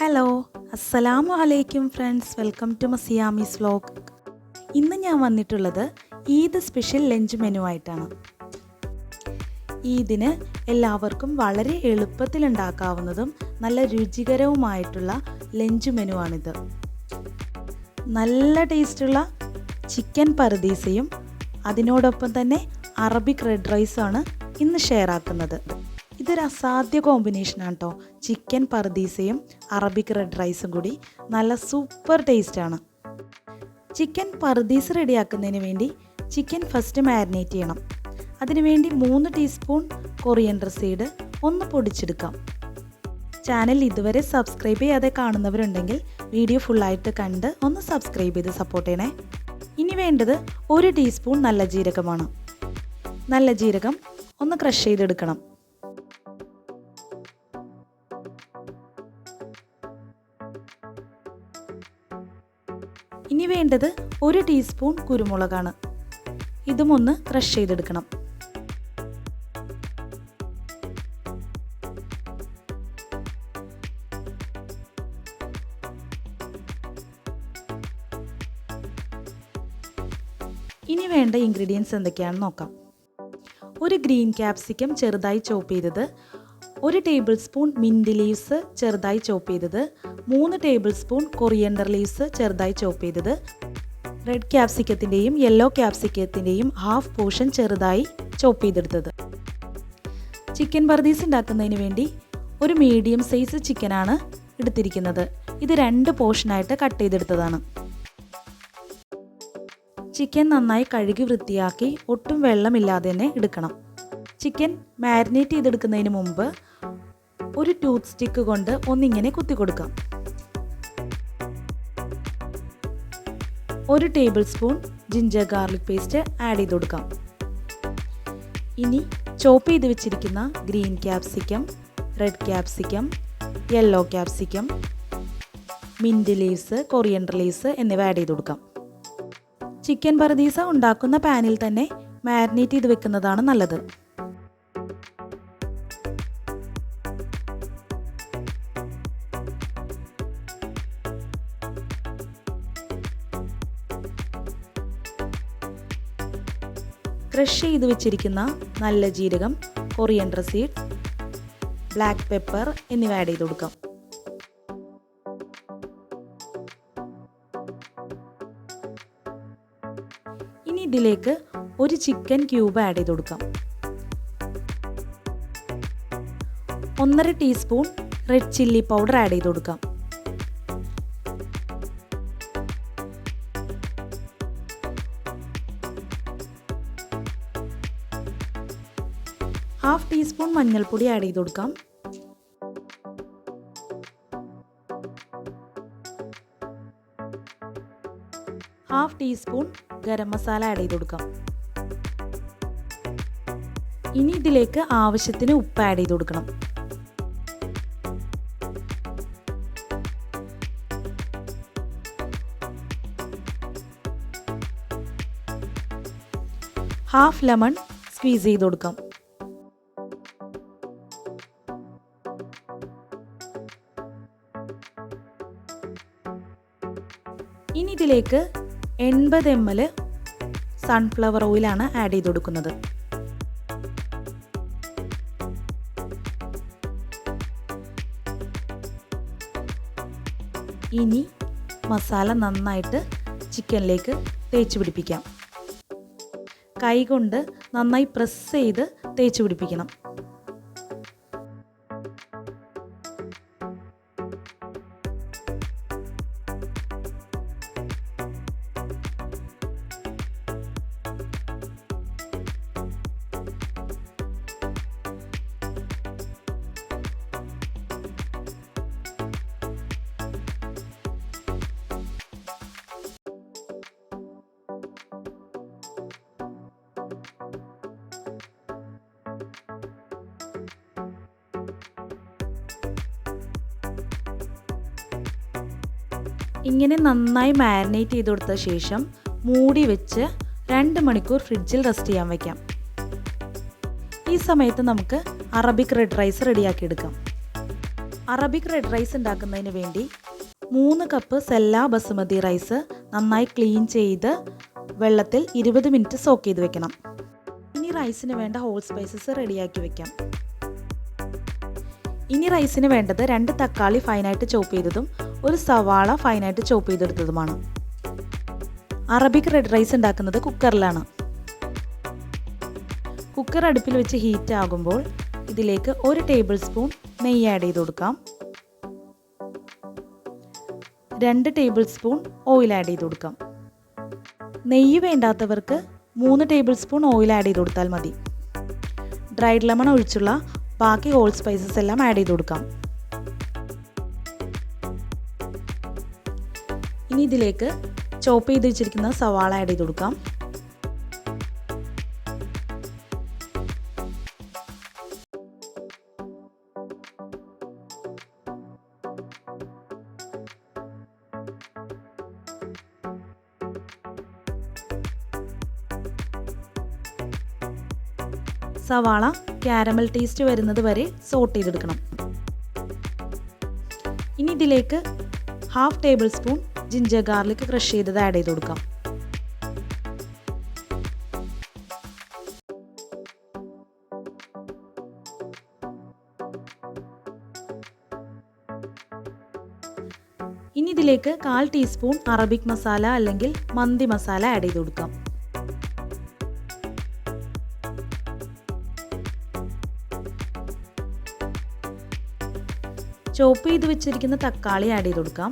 Hello അസ്സലാമു അലൈക്കും friends, welcome to മസിയാമീസ് vlog. ഇന്ന് ഞാൻ വന്നിട്ടുള്ളത് ഈദ് സ്പെഷ്യൽ ലഞ്ച് മെനു ആയിട്ടാണ്. ഈദിന് എല്ലാവർക്കും വളരെ എളുപ്പത്തിൽ ഉണ്ടാക്കാവുന്നതും നല്ല രുചികരവുമായിട്ടുള്ള ലഞ്ച് മെനു ആണിത്. നല്ല ടേസ്റ്റുള്ള ചിക്കൻ പറുദീസയും അതിനോടൊപ്പം തന്നെ അറബിക് റെഡ് റൈസാണ് ഇന്ന് ഷെയർ ആക്കുന്നത്. ഇതൊരു അസാധ്യ കോമ്പിനേഷനാണ് കേട്ടോ. ചിക്കൻ പറുദീസയും അറബിക് റെഡ് റൈസും കൂടി നല്ല സൂപ്പർ ടേസ്റ്റാണ്. ചിക്കൻ പറുദീസ റെഡിയാക്കുന്നതിന് വേണ്ടി ചിക്കൻ ഫസ്റ്റ് മാരിനേറ്റ് ചെയ്യണം. അതിനുവേണ്ടി 3 ടീസ്പൂൺ കൊറിയൻഡർ സീഡ് ഒന്ന് പൊടിച്ചെടുക്കാം. ചാനൽ ഇതുവരെ സബ്സ്ക്രൈബ് ചെയ്യാതെ കാണുന്നവരുണ്ടെങ്കിൽ വീഡിയോ ഫുള്ളായിട്ട് കണ്ട് ഒന്ന് സബ്സ്ക്രൈബ് ചെയ്ത് സപ്പോർട്ട് ചെയ്യണേ. ഇനി വേണ്ടത് 1 ടീസ്പൂൺ നല്ല ജീരകമാണ്. നല്ല ജീരകം ഒന്ന് ക്രഷ് ചെയ്തെടുക്കണം. ഇനി വേണ്ടത് 1 ടീസ്പൂൺ കുരുമുളകാണ്. ഇതും ഒന്ന് ക്രഷ് ചെയ്തെടുക്കണം. ഇനി വേണ്ട ഇൻഗ്രീഡിയൻസ് എന്തൊക്കെയാണെന്ന് നോക്കാം. 1 ഗ്രീൻ ക്യാപ്സിക്കം ചെറുതായി ചോപ്പ് ചെയ്തത്, 1 ടേബിൾ സ്പൂൺ മിൻറ്റ് ലീവ്സ് ചെറുതായി ചോപ്പ് ചെയ്തത്, 3 ടേബിൾ സ്പൂൺ കൊറിയൻഡർ ലീവ്സ് ചെറുതായി ചോപ്പ് ചെയ്തത്, റെഡ് ക്യാപ്സിക്കത്തിൻ്റെയും യെല്ലോ ക്യാപ്സിക്കത്തിൻ്റെയും ഹാഫ് പോർഷൻ ചെറുതായി ചോപ്പ് ചെയ്തെടുത്തത്. ചിക്കൻ പറുദീസ ഉണ്ടാക്കുന്നതിന് വേണ്ടി ഒരു മീഡിയം സൈസ് ചിക്കനാണ് എടുത്തിരിക്കുന്നത്. ഇത് 2 പോർഷനായിട്ട് കട്ട് ചെയ്തെടുത്തതാണ്. ചിക്കൻ നന്നായി കഴുകി വൃത്തിയാക്കി ഒട്ടും വെള്ളമില്ലാതെ തന്നെ എടുക്കണം. ചിക്കൻ മാരിനേറ്റ് ചെയ്തെടുക്കുന്നതിന് മുമ്പ് ഒരു ടൂത്ത് സ്റ്റിക്ക് കൊണ്ട് ഒന്നിങ്ങനെ കുത്തി കൊടുക്കാം. 1 tablespoon ginger garlic paste add ചെയ്ത് കൊടുക്കാം. ഇനി ചോപ്പ് ചെയ്ത് വെച്ചിരിക്കുന്ന green capsicum, red capsicum, yellow capsicum, mint leaves, coriander leaves എന്നിവ ആഡ് ചെയ്ത് കൊടുക്കാം. ചിക്കൻ പറുദീസ ഉണ്ടാക്കുന്ന പാനിൽ തന്നെ മാരിനേറ്റ് ചെയ്ത് വെക്കുന്നതാണ് നല്ലത്. ക്രഷ് ചെയ്ത് വെച്ചിരിക്കുന്ന നല്ല ജീരകം, കൊറിയൻഡർ സീഡ്, ബ്ലാക്ക് പെപ്പർ എന്നിവ ആഡ് ചെയ്ത് കൊടുക്കാം. ഇനി ഇതിലേക്ക് 1 ചിക്കൻ ക്യൂബ് ആഡ് ചെയ്ത് കൊടുക്കാം. 1.5 teaspoon red chilli powder add ചെയ്ത് കൊടുക്കാം. ഹാഫ് ടീസ്പൂൺ മഞ്ഞൾപ്പൊടി ആഡ് ചെയ്ത് കൊടുക്കാം. Half teaspoon garam masala add ചെയ്ത് കൊടുക്കാം. ഇനി ഇതിലേക്ക് ആവശ്യത്തിന് ഉപ്പ് ആഡ് ചെയ്ത് കൊടുക്കണം. ഹാഫ് ലെമൺ സ്ക്വീസ് ചെയ്ത് കൊടുക്കാം. ഇനി ഇതിലേക്ക് 80 ml സൺഫ്ലവർ ഓയിലാണ് ആഡ് ചെയ്ത് കൊടുക്കുന്നത്. ഇനി മസാല നന്നായിട്ട് ചിക്കനിലേക്ക് തേച്ച് പിടിപ്പിക്കാം. കൈകൊണ്ട് നന്നായി പ്രസ് ചെയ്ത് തേച്ച് പിടിപ്പിക്കണം. ഇങ്ങനെ നന്നായി മാരിനേറ്റ് ചെയ്ത് കൊടുത്ത ശേഷം മൂടി വെച്ച് 2 മണിക്കൂർ ഫ്രിഡ്ജിൽ റെസ്റ്റ് ചെയ്യാൻ വയ്ക്കാം. ഈ സമയത്ത് നമുക്ക് അറബിക് റെഡ് റൈസ് റെഡിയാക്കി എടുക്കാം. അറബിക് റെഡ് റൈസ് ഉണ്ടാക്കുന്നതിന് വേണ്ടി 3 കപ്പ് സെല്ല ബസുമതി റൈസ് നന്നായി ക്ലീൻ ചെയ്ത് വെള്ളത്തിൽ 20 മിനിറ്റ് സോക്ക് ചെയ്ത് വെക്കണം. ഇനി റൈസിന് വേണ്ട ഹോൾ സ്പൈസസ് റെഡിയാക്കി വെക്കാം. ഇനി റൈസിന് വേണ്ടത് 2 തക്കാളി ഫൈനായിട്ട് ചോപ്പ് ചെയ്തതും 1 സവാള ഫൈനായിട്ട് ചോപ്പ് ചെയ്തെടുത്തതുമാണ്. അറബിക് റെഡ് റൈസ് ഉണ്ടാക്കുന്നത് കുക്കറിലാണ്. കുക്കർ അടുപ്പിൽ വെച്ച് ഹീറ്റ് ആകുമ്പോൾ ഇതിലേക്ക് 1 ടേബിൾ സ്പൂൺ നെയ്യ് ആഡ് ചെയ്ത് കൊടുക്കാം. 2 ടേബിൾ സ്പൂൺ ഓയിൽ ആഡ് ചെയ്ത് കൊടുക്കാം. നെയ്യ് വേണ്ടാത്തവർക്ക് 3 ടേബിൾ സ്പൂൺ ഓയിൽ ആഡ് ചെയ്ത് കൊടുത്താൽ മതി. ഡ്രൈഡ് ലെമൺ ഒഴിച്ചുള്ള ബാക്കി ഹോൾ സ്പൈസസ് എല്ലാം ആഡ് ചെയ്ത് കൊടുക്കാം. ഇനി ഇതിലേക്ക് ചോപ്പ് ചെയ്ത് വെച്ചിരിക്കുന്ന സവാള ആഡ് ചെയ്ത് കൊടുക്കാം. സവാള കാരമൽ ടേസ്റ്റ് വരുന്നത് വരെ സോട്ട് ചെയ്തെടുക്കണം. ഇനി ഇതിലേക്ക് 1/2 table spoon ginger garlic crush ചെയ്തത് ആഡ് ചെയ്ത് കൊടുക്കാം. ഇനി ഇതിലേക്ക് 1/4 ടീസ്പൂൺ അറബിക് മസാല അല്ലെങ്കിൽ മന്തി മസാല ആഡ് ചെയ്ത് കൊടുക്കാം. ചോപ്പ് ചെയ്ത് വെച്ചിരിക്കുന്ന തക്കാളി ആഡ് ചെയ്ത് കൊടുക്കാം.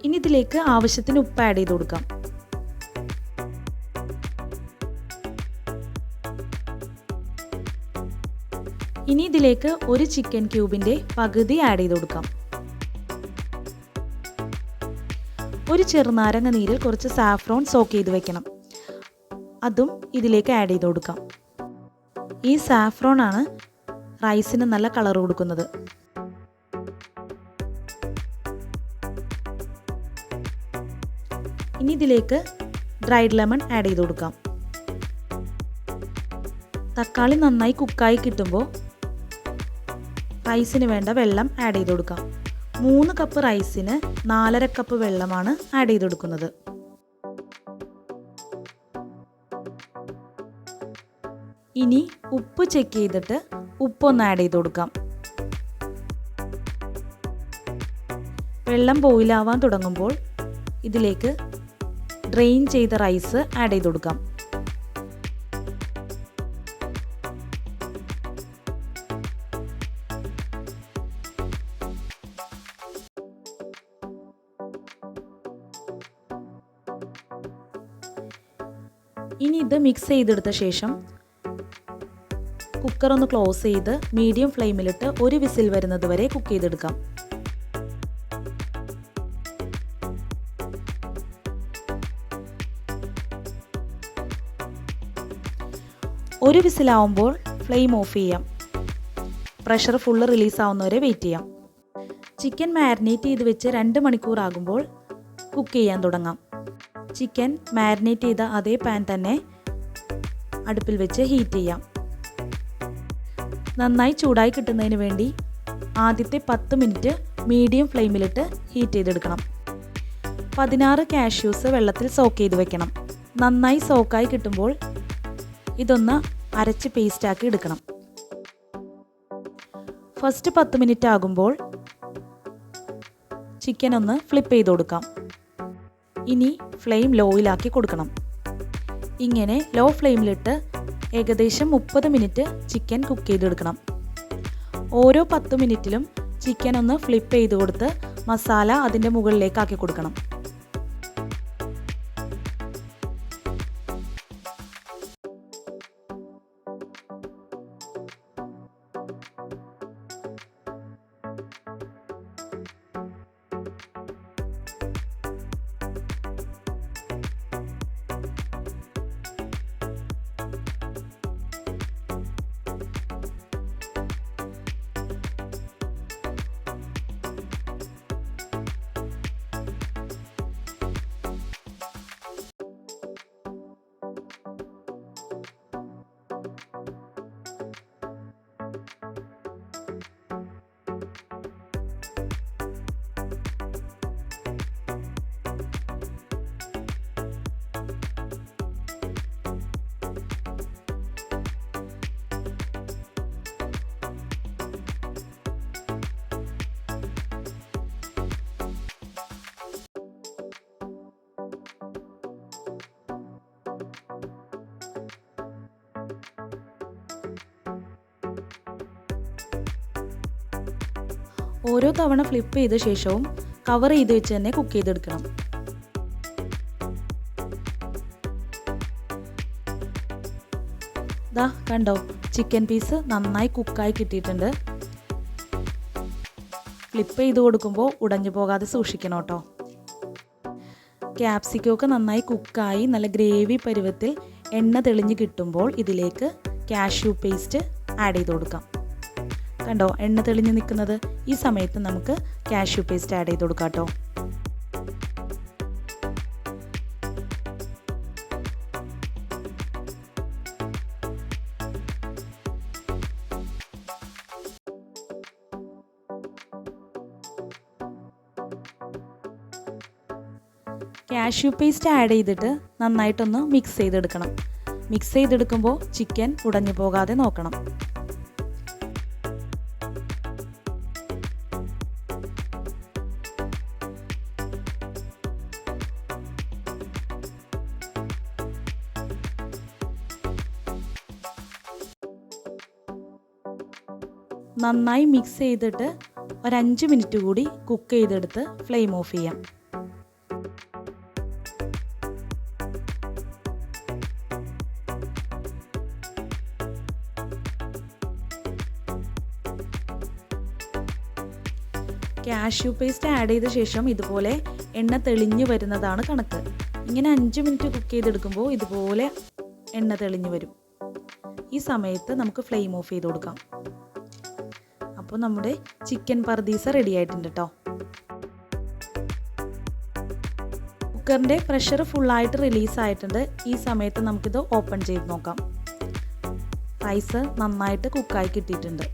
ഇനി ഇതിലേക്ക് ആവശ്യത്തിന് ഉപ്പ് ആഡ് ചെയ്ത് കൊടുക്കാം. ഇനി ഇതിലേക്ക് 1 ചിക്കൻ ക്യൂബിൻ്റെ പകുതി ആഡ് ചെയ്ത് കൊടുക്കാം. 1 ചെറുനാരങ്ങ നീരിൽ കുറച്ച് സാഫ്രോൺ സോക്ക് ചെയ്ത് വെക്കണം. അതും ഇതിലേക്ക് ആഡ് ചെയ്ത് കൊടുക്കാം. ഈ സാഫ്രോൺ ആണ് റൈസിന് നല്ല കളർ കൊടുക്കുന്നത്. ഇനി ഇതിലേക്ക് ഡ്രൈഡ് ലെമൺ ആഡ് ചെയ്ത് കൊടുക്കാം. തക്കാളി നന്നായി കുക്കായി കിട്ടുമ്പോൾ റൈസിന് വേണ്ട വെള്ളം ആഡ് ചെയ്ത് കൊടുക്കാം. 3 കപ്പ് റൈസിന് 4.5 കപ്പ് വെള്ളമാണ് ആഡ് ചെയ്ത് കൊടുക്കുന്നത്. ഇനി ഉപ്പ് ചെക്ക് ചെയ്തിട്ട് ഉപ്പൊന്ന് ആഡ് ചെയ്ത് കൊടുക്കാം. വെള്ളം ബോയിലാവാൻ തുടങ്ങുമ്പോൾ ഇതിലേക്ക് ഡ്രെയിൻ ചെയ്ത റൈസ് ആഡ് ചെയ്ത് കൊടുക്കാം. ഇനി ഇത് മിക്സ് ചെയ്തെടുത്ത ശേഷം കുക്കർ ഒന്ന് ക്ലോസ് ചെയ്ത് മീഡിയം ഫ്ലെയിമിലിട്ട് 1 വിസിൽ വരുന്നത് വരെ കുക്ക് ചെയ്തെടുക്കാം. ഒരു വിസിലാവുമ്പോൾ ഫ്ലെയിം ഓഫ് ചെയ്യാം. പ്രഷർ ഫുള്ള് റിലീസ് ആവുന്നവരെ വെയിറ്റ് ചെയ്യാം. ചിക്കൻ മാരിനേറ്റ് ചെയ്ത് വെച്ച് 2 മണിക്കൂർ ആകുമ്പോൾ കുക്ക് ചെയ്യാൻ തുടങ്ങാം. ചിക്കൻ മാരിനേറ്റ് ചെയ്ത അതേ പാൻ തന്നെ അടുപ്പിൽ വെച്ച് ഹീറ്റ് ചെയ്യാം. നന്നായി ചൂടായി കിട്ടുന്നതിന് വേണ്ടി ആദ്യത്തെ 10 മിനിറ്റ് മീഡിയം ഫ്ലെയിമിലിട്ട് ഹീറ്റ് ചെയ്തെടുക്കണം. 16 കാഷ്യൂസ് വെള്ളത്തിൽ സോക്ക് ചെയ്ത് വെക്കണം. നന്നായി സോക്കായി കിട്ടുമ്പോൾ ഇതൊന്ന് അരച്ച് പേസ്റ്റാക്കി എടുക്കണം. ഫസ്റ്റ് 10 മിനിറ്റ് ആകുമ്പോൾ ചിക്കൻ ഒന്ന് ഫ്ലിപ്പ് ചെയ്ത് കൊടുക്കാം. ഇനി ഫ്ലെയിം ലോയിലാക്കി കൊടുക്കണം. ഇങ്ങനെ ലോ ഫ്ലെയിമിലിട്ട് ഏകദേശം 30 മിനിറ്റ് ചിക്കൻ കുക്ക് ചെയ്തെടുക്കണം. ഓരോ 10 മിനിറ്റിലും ചിക്കൻ ഒന്ന് ഫ്ലിപ്പ് ചെയ്ത് കൊടുത്ത് മസാല അതിൻ്റെ മുകളിലേക്ക് ആക്കി കൊടുക്കണം. ഓരോ തവണ ഫ്ലിപ്പ് ചെയ്ത ശേഷവും കവർ ചെയ്ത് വെച്ച് തന്നെ കുക്ക് ചെയ്തെടുക്കണം. ദാ കണ്ടോ, ചിക്കൻ പീസ് നന്നായി കുക്കായി കിട്ടിയിട്ടുണ്ട്. ഫ്ലിപ്പ് ചെയ്ത് കൊടുക്കുമ്പോൾ ഉടഞ്ഞു പോകാതെ സൂക്ഷിക്കണം കേട്ടോ. ക്യാപ്സിക്കമൊക്കെ നന്നായി കുക്കായി നല്ല ഗ്രേവി പരുവത്തിൽ എണ്ണ തെളിഞ്ഞ് കിട്ടുമ്പോൾ ഇതിലേക്ക് കാഷ്യൂ പേസ്റ്റ് ആഡ് ചെയ്ത് കൊടുക്കാം. കണ്ടോ എണ്ണ തെളിഞ്ഞ് നിൽക്കുന്നത്? ഈ സമയത്ത് നമുക്ക് കാഷ്യൂ പേസ്റ്റ് ആഡ് ചെയ്ത് കൊടുക്കാം കേട്ടോ. കാഷ്യൂ പേസ്റ്റ് ആഡ് ചെയ്തിട്ട് നന്നായിട്ടൊന്ന് മിക്സ് ചെയ്തെടുക്കണം. മിക്സ് ചെയ്തെടുക്കുമ്പോൾ ചിക്കൻ ഉടഞ്ഞു പോകാതെ നോക്കണം. നന്നായി മിക്സ് ചെയ്തിട്ട് ഒരു 5 മിനിറ്റ് കൂടി കുക്ക് ചെയ്തെടുത്ത് ഫ്ലെയിം ഓഫ് ചെയ്യാം. കാഷ്യൂ പേസ്റ്റ് ആഡ് ചെയ്ത ശേഷം ഇതുപോലെ എണ്ണ തെളിഞ്ഞു വരുന്നതാണ് കണക്ക്. ഇങ്ങനെ 5 മിനിറ്റ് കുക്ക് ചെയ്തെടുക്കുമ്പോൾ ഇതുപോലെ എണ്ണ തെളിഞ്ഞു വരും. ഈ സമയത്ത് നമുക്ക് ഫ്ലെയിം ഓഫ് ചെയ്ത് കൊടുക്കാം. അപ്പോൾ നമ്മുടെ ചിക്കൻ പർദീസ റെഡി ആയിട്ടുണ്ട് കേട്ടോ. കുക്കറിൻ്റെ പ്രഷർ ഫുള്ളായിട്ട് റിലീസ് ആയിട്ടുണ്ട്. ഈ സമയത്ത് നമുക്കിത് ഓപ്പൺ ചെയ്ത് നോക്കാം. റൈസ് നന്നായിട്ട് കുക്കായി കിട്ടിയിട്ടുണ്ട്.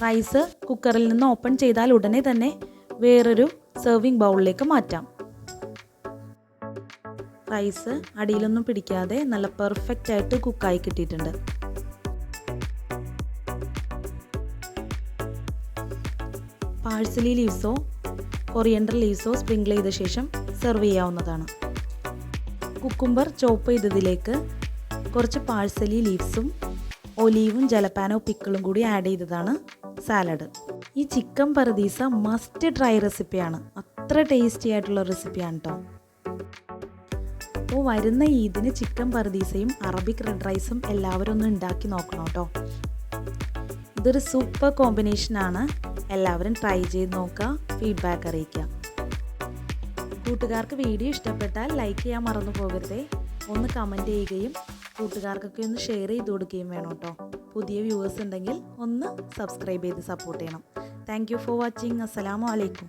റൈസ് കുക്കറിൽ നിന്ന് ഓപ്പൺ ചെയ്താൽ ഉടനെ തന്നെ വേറൊരു സെർവിങ് ബൗളിലേക്ക് മാറ്റാം. റൈസ് അടിയിലൊന്നും പിടിക്കാതെ നല്ല പെർഫെക്റ്റ് ആയിട്ട് കുക്കായി കിട്ടിയിട്ടുണ്ട്. പാഴ്സലി ലീവ്സോ കൊറിയൻഡർ ലീവ്സോ സ്പ്രിങ്കിൾ ചെയ്ത ശേഷം സെർവ് ചെയ്യാവുന്നതാണ്. കുക്കുംബർ ചോപ്പ് ചെയ്തതിലേക്ക് കുറച്ച് പാഴ്സലി ലീവ്സും ഒലീവും ജലപ്പാനോ പിക്കിളും കൂടി ആഡ് ചെയ്തതാണ് സാലഡ്. ഈ ചിക്കൻ പർദീസ മസ്റ്റ് ട്രൈ റെസിപ്പിയാണ്. അത്ര ടേസ്റ്റി ആയിട്ടുള്ള റെസിപ്പിയാണ് കേട്ടോ. അപ്പോൾ വരുന്ന ഈദിന് ചിക്കൻ പർദീസയും അറബിക് റെഡ് റൈസും എല്ലാവരും ഒന്ന് ഉണ്ടാക്കി നോക്കണം കേട്ടോ. ഇതൊരു സൂപ്പർ കോമ്പിനേഷനാണ്. എല്ലാവരും ട്രൈ ചെയ്ത് നോക്കുക, ഫീഡ്ബാക്ക് അറിയിക്കുക. കൂട്ടുകാർക്ക് വീഡിയോ ഇഷ്ടപ്പെട്ടാൽ ലൈക്ക് ചെയ്യാൻ മറന്നു പോകരുതേ. ഒന്ന് കമൻറ്റ് ചെയ്യുകയും കൂട്ടുകാർക്കൊക്കെ ഒന്ന് ഷെയർ ചെയ്ത് കൊടുക്കുകയും വേണം കേട്ടോ. പുതിയ വ്യൂവേഴ്സ് ഉണ്ടെങ്കിൽ ഒന്ന് സബ്സ്ക്രൈബ് ചെയ്ത് സപ്പോർട്ട് ചെയ്യണം. Thank you for watching. അസ്സലാമു അലൈക്കും.